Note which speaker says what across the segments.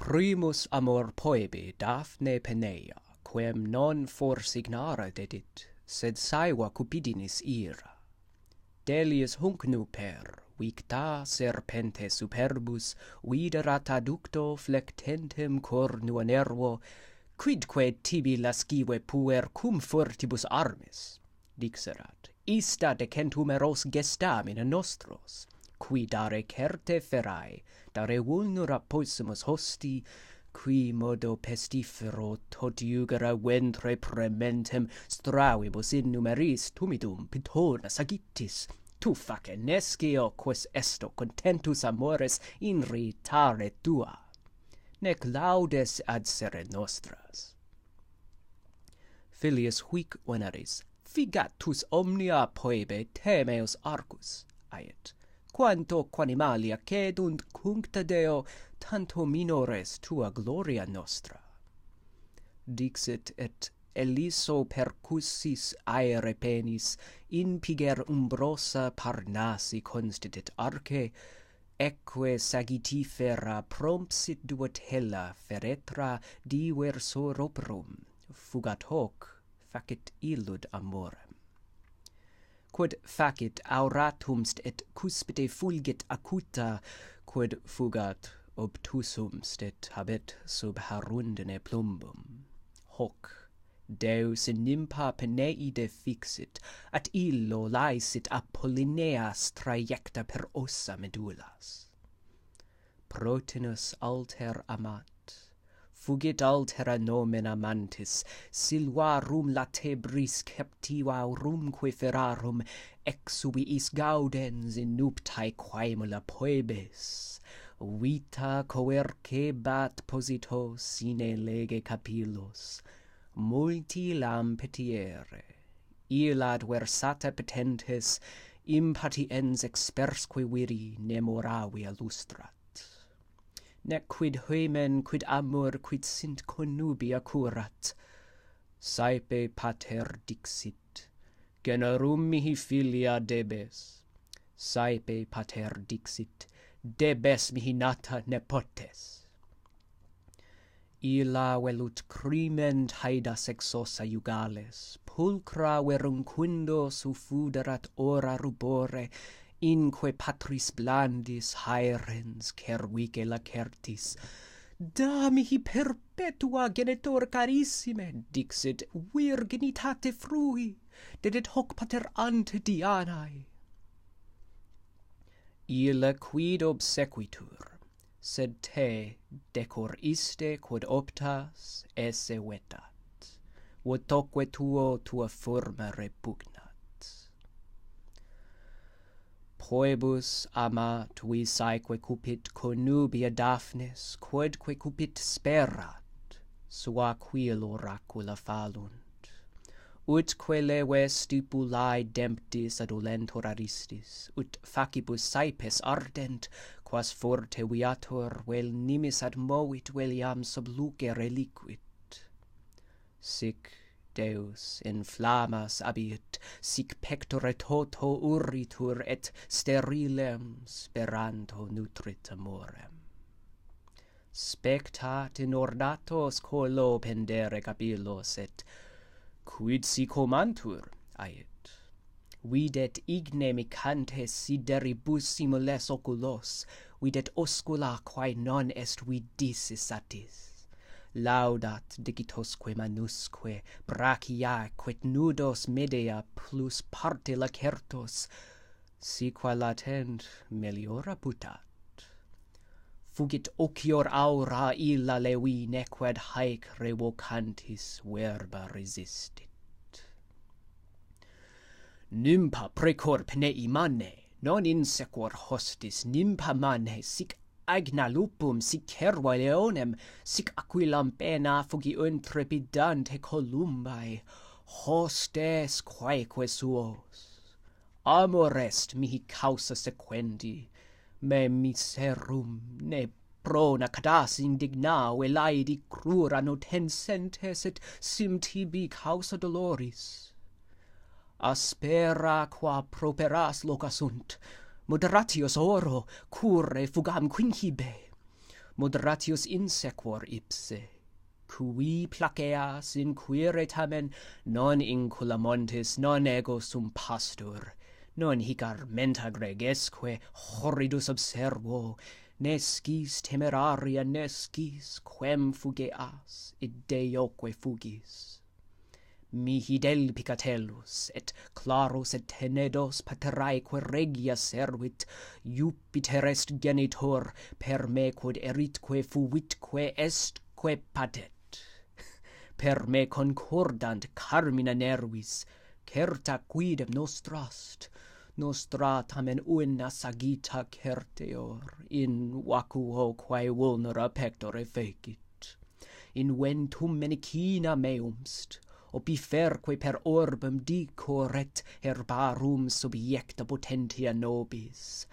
Speaker 1: Primus amor poebi Daphne Penea, quem non forsignara dedit, sed saeva cupidinis ira. Delius hunc nuper, victa serpente superbus, viderat adducto flectentem cornua nervo, quidque tibi lascive puer cum fortibus armis, dixerat, ista decentum eros gestamina nostros, qui dare certe ferae, dare vulnera possumus hosti, qui modo pestifero tot jugera ventre prementem stravibus in numeris tumidum pitona sagittis, tu face nescio quis esto contentus amores in ritare tua, nec laudes adsere nostras. Filius huic veneris, figatus omnia poebe temeus arcus, aiet, quanto quanimalia cedunt cuncta Deo, tanto minores tua gloria nostra. Dixit et eliso percussis aere penis, in piger umbrosa Parnassi constitit arce, eque sagittifera prompsit duot hella feretra diversor operum, fugat hoc, facit illud amorem. Quod facit auratumst et cuspide fulgit acuta, quod fugat obtusumst et habet sub harundine plumbum. Hoc Deus in nympha Peneide fixit, at illo laesit Apollineas trajecta per ossa medullas. Protinus alter amat, fugit altera nomen amantis, silvarum latebris captivaurum ferarum, exubiis gaudens in nuptae quaemula poebis, vita coercebat posito sine lege capillos, multi lam petiere, illad versata petentes, impatiens expersque viri nemoravia lustrat. Nec quid hymen, quid amor, quid sint connubia curat, saepe pater dixit, generum mihi filia debes, saepe pater dixit, debes mihi nata nepotes. Illa velut criment haedas exosa jugales, pulcra veruncundo suffuderat ora rubore, inque patris blandis haerens cervice lacertis. Da mihi perpetua genitor carissime, dixit virginitate frui, dedit hoc pater ante Dianae. Illa quid obsequitur, sed te decor iste quod optas esse vetat, votoque tua forma repugnat. Poebus ama tui saeque cupit connubia Daphnis, quodque cupit sperat, sua quil oracula falunt, utque leve stipulae demptis adulentur aristis, ut facibus saepes ardent, quas forte viator vel nimis ad movit vel iam sub luce reliquit. Sic Deus in flammas abiit, sic pectore toto urritur et sterilem speranto nutrit amorem. Spectat in ornatos colo pendere capillos et quid si comantur, aiet. Videt igne micantes sideribus simules oculos, videt oscula quae non est vidisis satis. Laudat digitosque manusque, brachiae quet nudos medea plus parte lacertos, si qua latent meliora putat. Fugit ocior aura illa levi nequed haec revocantis verba resistit. Nympha precor pnei mane, non insequor hostis nympha mane, sic agna lupum, sic cerva leonem, sic aquilam pena fugiunt trepidante columbae, hostes quaeque suos. Amor est mihi causa sequendi, me miserum ne prona cadas indigna velaedi crura notensentes et sim tibi causa doloris. Aspera qua properas loca sunt, moderatius oro, cure fugam quinhibe. moderatius insequor ipse, cui placeas inquire tamen non incula montis non ego sum pastor, non hic armenta gregesque horridus observo, nescis temeraria nescis quem fugeas, id Deoque fugis. Mihi del picatellus, et clarus et tenedos pateraeque regia servit, Jupiter est genitor, per me quod eritque fuvitque estque patet. Per me concordant carmina nervis, certa quidem nostrast, nostra tamen una sagita certeor, in vacuo quae vulnera pectore fecit. In ventum menicina meumst, opiferque per orbem dicoret herbarum subjecta potentia nobis.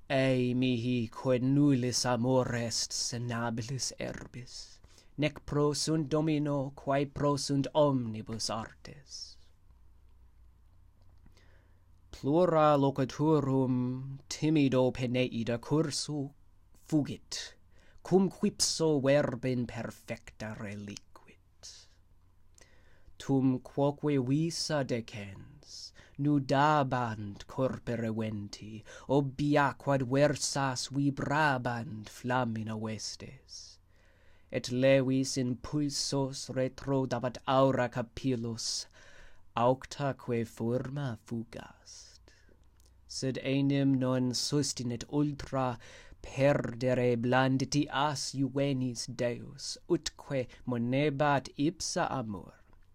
Speaker 1: Ei mihi quod nullis amor est senabilis erbis, nec prosunt domino quae prosunt omnibus artes. Plura locaturum timido peneida cursu fugit, cum quipso verbin perfecta reliquit. Tum quoque visa decens, nudabant corpore venti, obia quad versas vibrabant flammina vestes. Et levis in pulsos retrodabat aura capillus, auctaque forma fugast. Sed enim non sustinet ultra perdere blanditias juvenis Deus, utque monebat ipsa amor,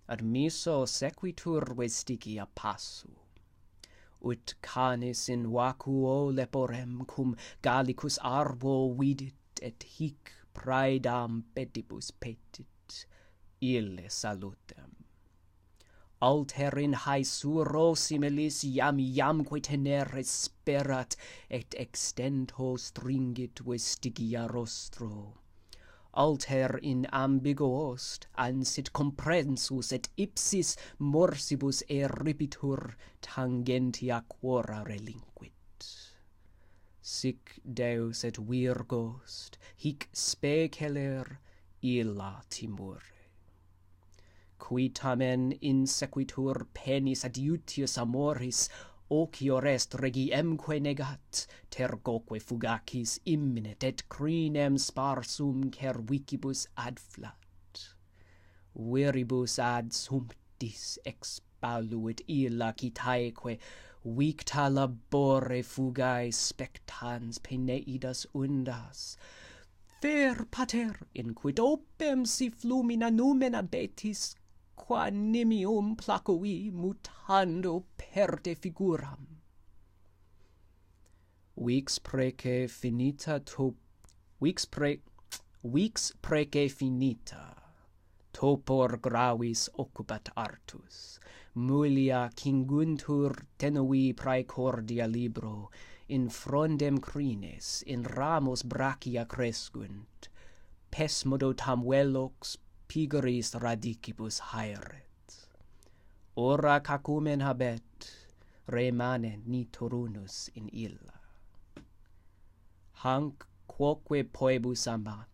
Speaker 1: ad miso sequitur vestigia passu. Ut canis in vacuo leporem cum gallicus arbo vidit, et hic praedam pedibus petit, ille salutem. Alter in haesuro similis iamque tenere sperat, et extento stringit vestigia rostro. Alter in ambiguost ansit comprensus et ipsis morsibus eripitur tangentia quora relinquit. Sic Deus et Virgost, hic speceler illa timore. Qui tamen insequitur penis adiutius amoris, ocior est regiemque negat, tergoque fugacis imminet et crinem sparsum cervicibus adflat. Viribus ad sumptis expaluit illa citaeque, victa labore fugae spectans peneidas undas. Ver pater, in quid opem si flumina numena betis, qua nimium placui mutando perde figuram. Vix prece finita, topor gravis occupat artus, mulia cinguntur tenui praecordia libro, in frondem crines, in ramos brachia crescunt, pesmodo tam velox pigeris radicibus haeret. Ora cacumen habet, remane nitorunus in illa. Hanc quoque poebus amat,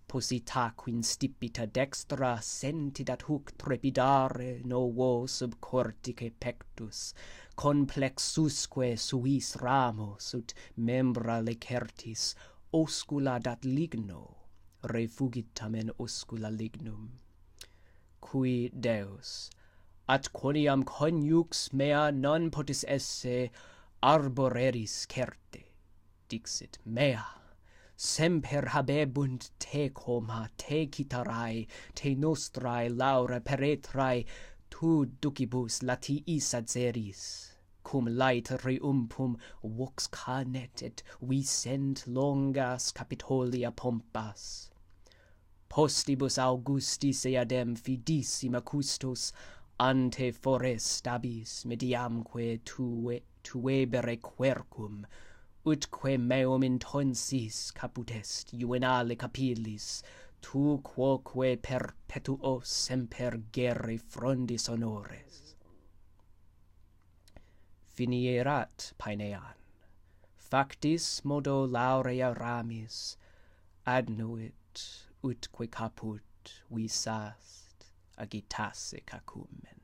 Speaker 1: posita quin stipita dextra sentidat huc trepidare novo sub cortice pectus, complexusque suis ramos ut membra lecertis oscula dat ligno, refugit tamen oscula lignum. Cui Deus, at quoniam coniux mea non potis esse arboreris certe, dixit mea, semper habebunt te coma, te citarae, te nostrae laura peretrae, tu ducibus latiis adseris, cum laeteri vux canet et visent longas capitolia pompas. Postibus Augustis eadem fidissima custos, ante forestabis mediamque tuebere quercum, utque meum intonsis caput est juvenale capillis, tu quoque perpetuos semper gere frondis honores. Finierat Paenean, factis modo laurea ramis, adnuit utque caput visast agitasse cacumen.